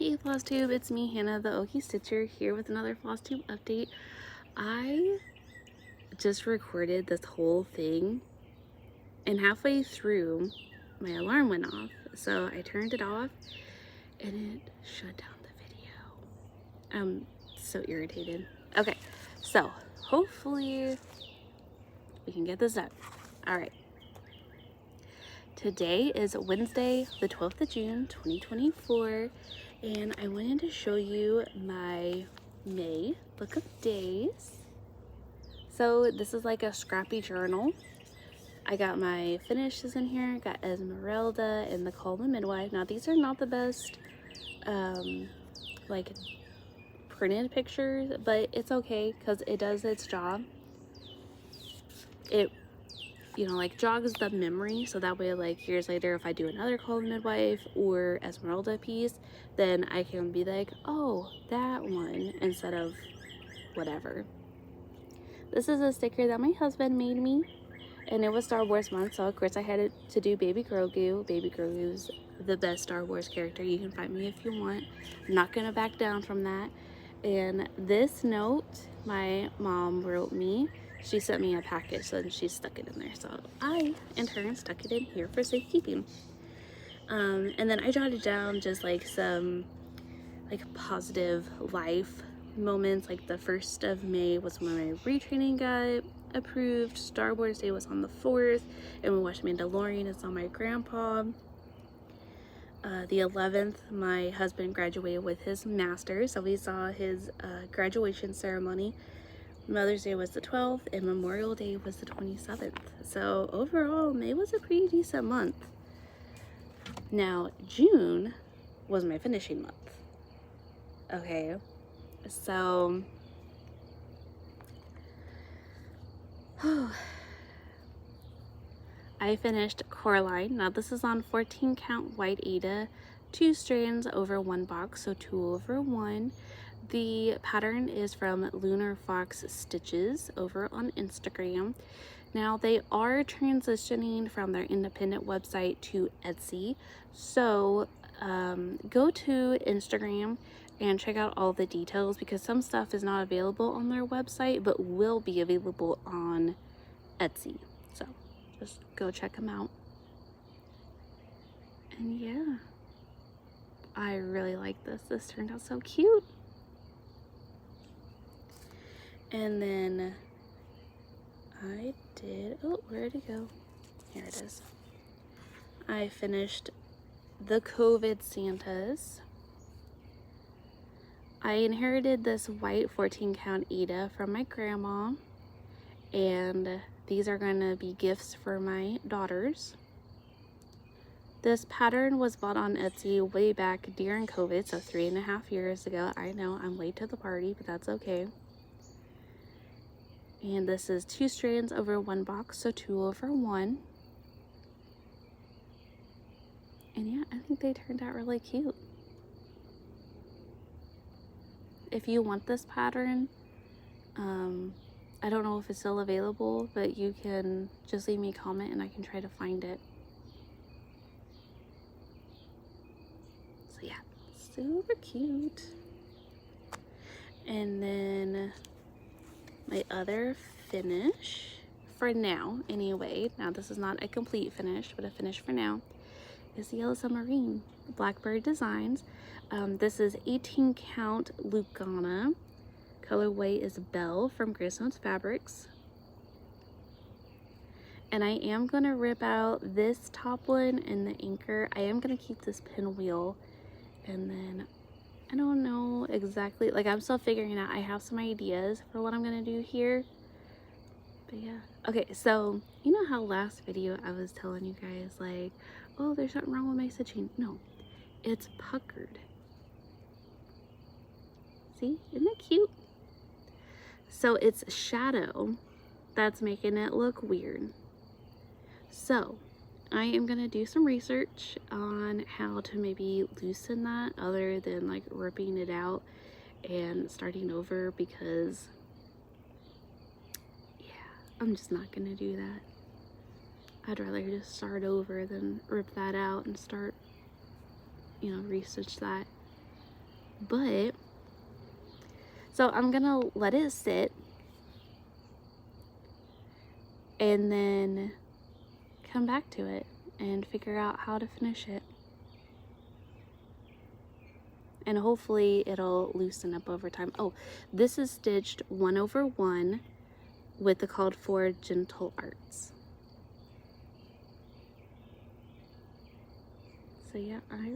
Hey FlossTube, it's me, Hannah, the Okie Stitcher, here with another FlossTube update. I just recorded this whole thing, and halfway through, my alarm went off, so I turned it off, and it shut down the video. I'm so irritated. Okay, so hopefully we can get this done. Alright. Today is Wednesday, the 12th of June, 2024, and I wanted to show you my May book of days. So this is like a scrappy journal. I got my finishes in here. I got Esmeralda and the Call the Midwife. Now these are not the best like printed pictures, but it's okay because it does its job. It like jogs the memory, so that way like years later if I do another Call the Midwife or Esmeralda piece, then I can be like, oh, that one, instead of whatever. This is a sticker that my husband made me, and it was Star Wars month, so of course I had to do Baby Grogu. Baby Grogu's the best Star Wars character. You can find me if you want. I'm not gonna back down from that. And this note my mom wrote me. She sent me a package and she stuck it in there, so I in turn stuck it in here for safekeeping. And then I jotted down just like some like positive life moments. Like the 1st of May was when my retraining got approved. Star Wars Day was on the 4th, and we watched Mandalorian. It's on my grandpa. The 11th, my husband graduated with his master's, so we saw his graduation ceremony. Mother's Day was the 12th, and Memorial Day was the 27th. So overall, May was a pretty decent month. Now, June was my finishing month. Okay, so I finished Coraline. Now this is on 14 count white Aida, 2 strands over 1 box, so 2 over 1. The pattern is from Lunar Fox Stitches over on Instagram. Now they are transitioning from their independent website to Etsy, so go to Instagram and check out all the details, because some stuff is not available on their website but will be available on Etsy. So just go check them out. And yeah, I really like this. This turned out so cute. And then I did, oh, where'd it go? Here it is. I finished the COVID Santas. I inherited this white 14 count Aida from my grandma, and these are gonna be gifts for my daughters. This pattern was bought on Etsy way back during COVID, so 3.5 years ago. I know I'm late to the party, but that's okay. And this is 2 strands over 1 box, so 2 over 1. And yeah, I think they turned out really cute. If you want this pattern, I don't know if it's still available, but you can just leave me a comment and I can try to find it. So yeah, super cute. And then my other finish, for now anyway, now this is not a complete finish, but a finish for now, is the Yellow Submarine Blackbird Designs. This is 18 count Lucana. Colorway is Belle from Gristnotes Fabrics. And I am going to rip out this top one and the anchor. I am going to keep this pinwheel, and then I don't know exactly, like I'm still figuring out. I have some ideas for what I'm gonna do here, but yeah. Okay, so you know how last video I was telling you guys like, oh, there's something wrong with my stitching? No, it's puckered. See, isn't it cute? So it's shadow that's making it look weird. So I am gonna do some research on how to maybe loosen that other than like ripping it out and starting over, because yeah, I'm just not gonna do that. I'd rather just start over than rip that out and start, you know, restitch that. But, so I'm gonna let it sit and then come back to it and figure out how to finish it. And hopefully it'll loosen up over time. Oh, this is stitched 1/1 with the called for gentle arts. So yeah, I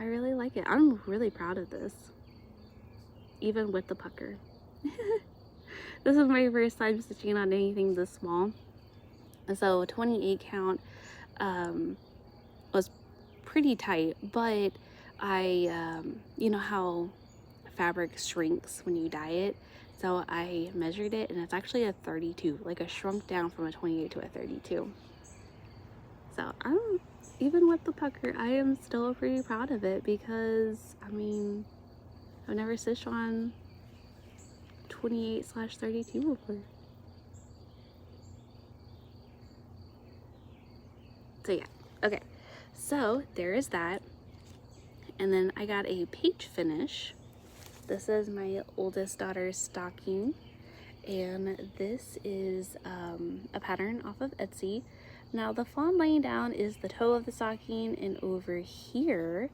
really like it. I'm really proud of this, even with the pucker. This is my first time stitching on anything this small. So 28 count was pretty tight, but you know how fabric shrinks when you dye it, so I measured it and it's actually a 32, like a shrunk down from a 28 to a 32. So even with the pucker, I am still pretty proud of it, because I mean, I've never stitched on 28/32 before. So yeah, okay, so there is that. And then I got a page finish. This is my oldest daughter's stocking, and this is a pattern off of Etsy. Now the fawn laying down is the toe of the stocking, and over here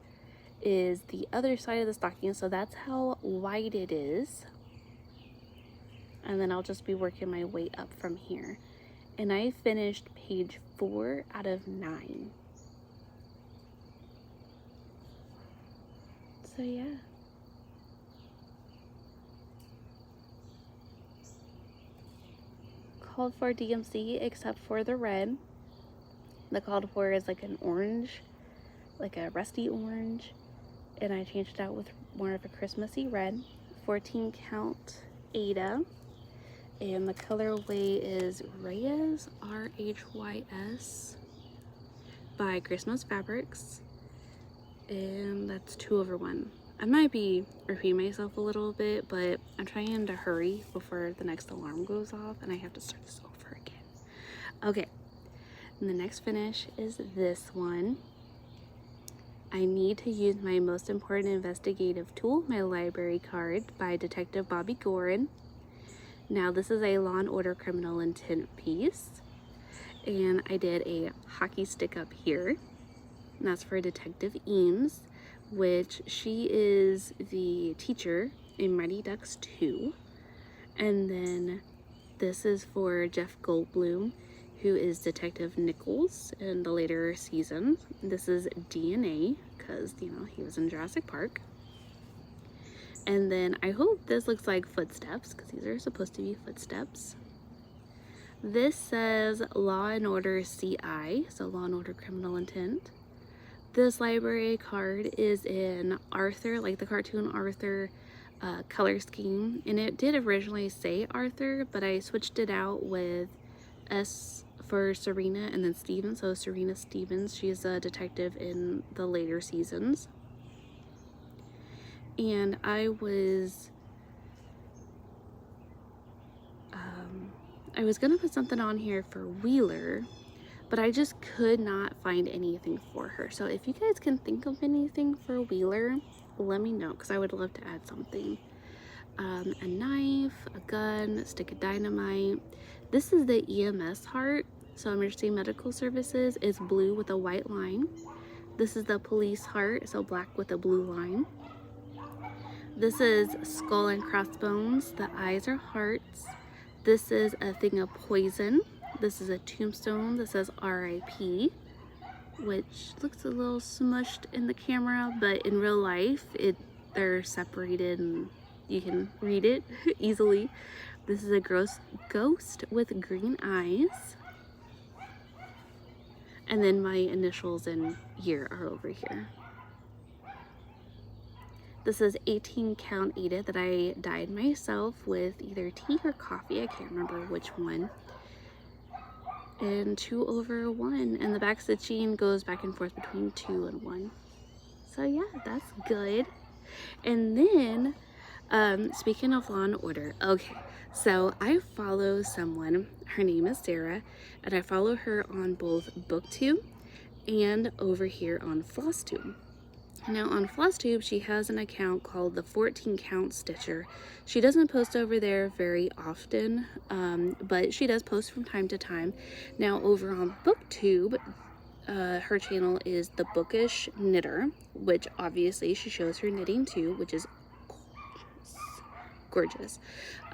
is the other side of the stocking, so that's how wide it is. And then I'll just be working my way up from here. And I finished page 4 out of 9. So yeah. Called for DMC except for the red. The called for is like an orange, like a rusty orange, and I changed it out with more of a Christmassy red. 14 count Ada, and the colorway is Reyes, RHYS, by Christmas Fabrics, and that's 2/1. I might be repeating myself a little bit, but I'm trying to hurry before the next alarm goes off and I have to start this over again. Okay, and the next finish is this one. I need to use my most important investigative tool, my library card by Detective Bobby Gorin. Now this is a Law and Order Criminal Intent piece, and I did a hockey stick up here, and that's for Detective Eames, which she is the teacher in Mighty Ducks 2. And then this is for Jeff Goldblum, who is Detective Nichols in the later seasons. This is DNA, because, you know, he was in Jurassic Park. And then I hope this looks like footsteps, because these are supposed to be footsteps. This says Law and Order CI, so Law and Order Criminal Intent. This library card is in Arthur, like the cartoon Arthur color scheme, and it did originally say Arthur, but I switched it out with S for Serena and then Stevens, so Serena Stevens. She's a detective in the later seasons. And I was gonna put something on here for Wheeler, but I just could not find anything for her. So if you guys can think of anything for Wheeler, let me know, because I would love to add something. A knife, a gun, a stick of dynamite. This is the EMS heart, so Emergency Medical Services, is blue with a white line. This is the police heart, so black with a blue line. This is skull and crossbones. The eyes are hearts. This is a thing of poison. This is a tombstone that says RIP, which looks a little smushed in the camera, but in real life, they're separated and you can read it easily. This is a ghost with green eyes. And then my initials and year are over here. This is 18 count Ada that I dyed myself with either tea or coffee. I can't remember which one. And 2/1, and the back stitching goes back and forth between 2 and 1. So yeah, that's good. And then speaking of Law and Order, okay, so I follow someone, her name is Sarah, and I follow her on both BookTube and over here on FlossTube. Now on FlossTube, she has an account called the 14 Count Stitcher. She doesn't post over there very often, but she does post from time to time. Now over on BookTube, her channel is the Bookish Knitter, which obviously she shows her knitting too, which is gorgeous.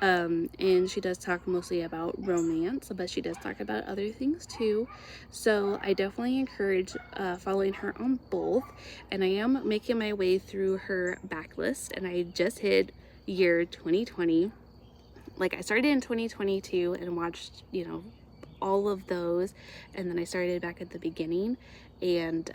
And she does talk mostly about romance, but she does talk about other things too. So I definitely encourage following her on both. And I am making my way through her backlist, and I just hit year 2020. Like, I started in 2022 and watched, you know, all of those, and then I started back at the beginning and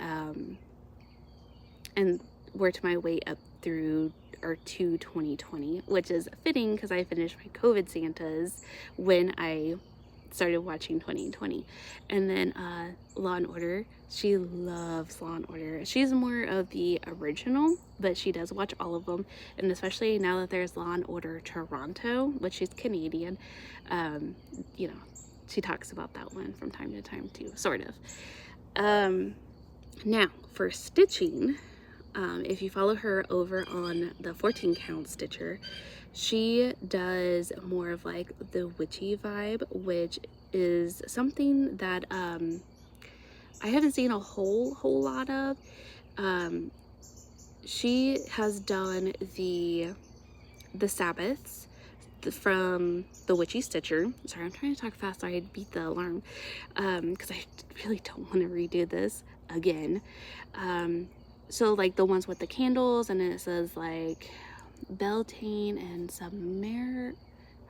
worked my way up through or to 2020, which is fitting because I finished my COVID Santas when I started watching 2020. And then Law and Order, she loves Law and Order. She's more of the original, but she does watch all of them, and especially now that there's Law and Order Toronto, which she's Canadian, you know, she talks about that one from time to time too, sort of. Now for stitching, if you follow her over on the 14 Count Stitcher, she does more of like the witchy vibe, which is something that I haven't seen a whole lot of. She has done the Sabbaths from the Witchy Stitcher. Sorry, I'm trying to talk fast so I beat the alarm, because I really don't want to redo this again. So like the ones with the candles, and it says like Beltane and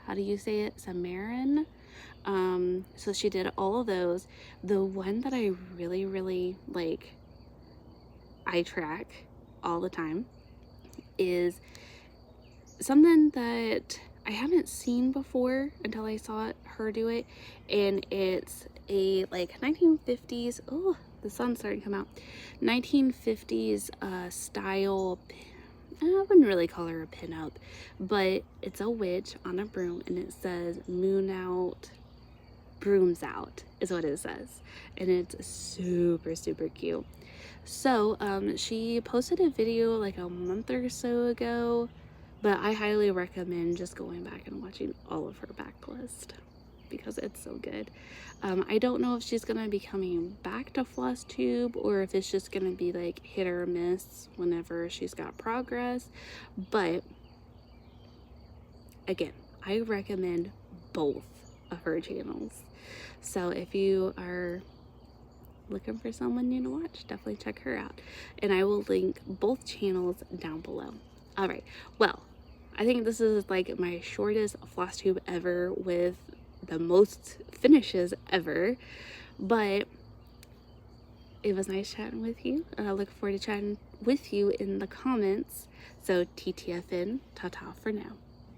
how do you say it? Samarin. So she did all of those. The one that I really like, I track all the time, is something that I haven't seen before until I saw her do it, and it's a like 1950s, oh, the sun's starting to come out, 1950s style, I wouldn't really call her a pinup, but it's a witch on a broom, and it says moon out, brooms out is what it says, and it's super cute. So she posted a video like a month or so ago, but I highly recommend just going back and watching all of her backlist because it's so good. I don't know if she's gonna be coming back to FlossTube or if it's just gonna be like hit or miss whenever she's got progress, but again, I recommend both of her channels. So if you are looking for someone new to watch, definitely check her out, and I will link both channels down below. All right, well, I think this is like my shortest FlossTube ever with the most finishes ever, but it was nice chatting with you, and I look forward to chatting with you in the comments. So TTFN, ta-ta for now.